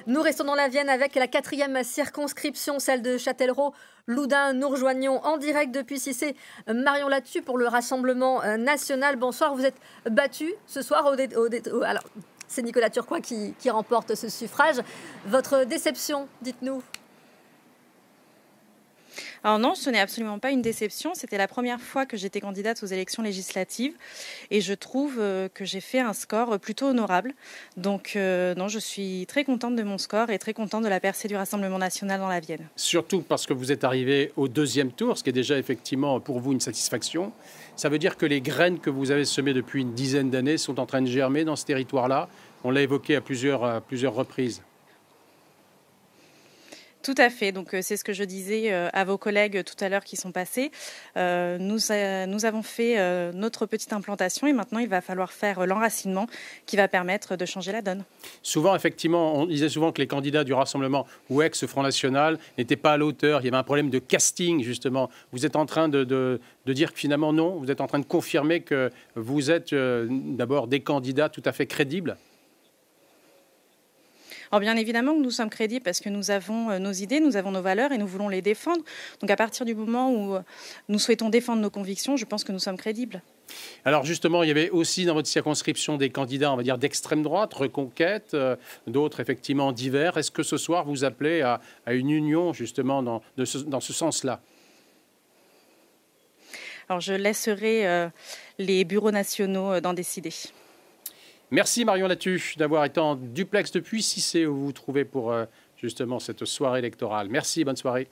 Nous restons dans la Vienne avec la 4e circonscription, celle de Châtellerault-Loudun. Nous rejoignons en direct depuis Cissé Marion Lattu pour le Rassemblement national. Bonsoir, vous êtes battu ce soir alors, c'est Nicolas Turquois qui remporte ce suffrage. Votre déception, dites-nous. Alors non, ce n'est absolument pas une déception. C'était la première fois que j'étais candidate aux élections législatives et je trouve que j'ai fait un score plutôt honorable. Donc non, je suis très contente de mon score et très contente de la percée du Rassemblement national dans la Vienne. Surtout parce que vous êtes arrivé au 2e tour, ce qui est déjà effectivement pour vous une satisfaction. Ça veut dire que les graines que vous avez semées depuis une dizaine d'années sont en train de germer dans ce territoire-là. On l'a évoqué à plusieurs reprises. Tout à fait. Donc c'est ce que je disais à vos collègues tout à l'heure qui sont passés. Nous avons fait notre petite implantation et maintenant il va falloir faire l'enracinement qui va permettre de changer la donne. Souvent, effectivement, on disait souvent que les candidats du Rassemblement ou ex-Front National n'étaient pas à l'auteur. Il y avait un problème de casting, justement. Vous êtes en train de dire que finalement non. Vous êtes en train de confirmer que vous êtes d'abord des candidats tout à fait crédibles. Alors bien évidemment que nous sommes crédibles parce que nous avons nos idées, nous avons nos valeurs et nous voulons les défendre. Donc à partir du moment où nous souhaitons défendre nos convictions, je pense que nous sommes crédibles. Alors justement, il y avait aussi dans votre circonscription des candidats, on va dire, d'extrême droite, Reconquête, d'autres effectivement divers. Est-ce que ce soir vous appelez à une union justement dans ce sens-là? Alors je laisserai les bureaux nationaux d'en décider. Merci Marion Lattu d'avoir été en duplex depuis Cissé où vous vous trouvez pour justement cette soirée électorale. Merci, bonne soirée.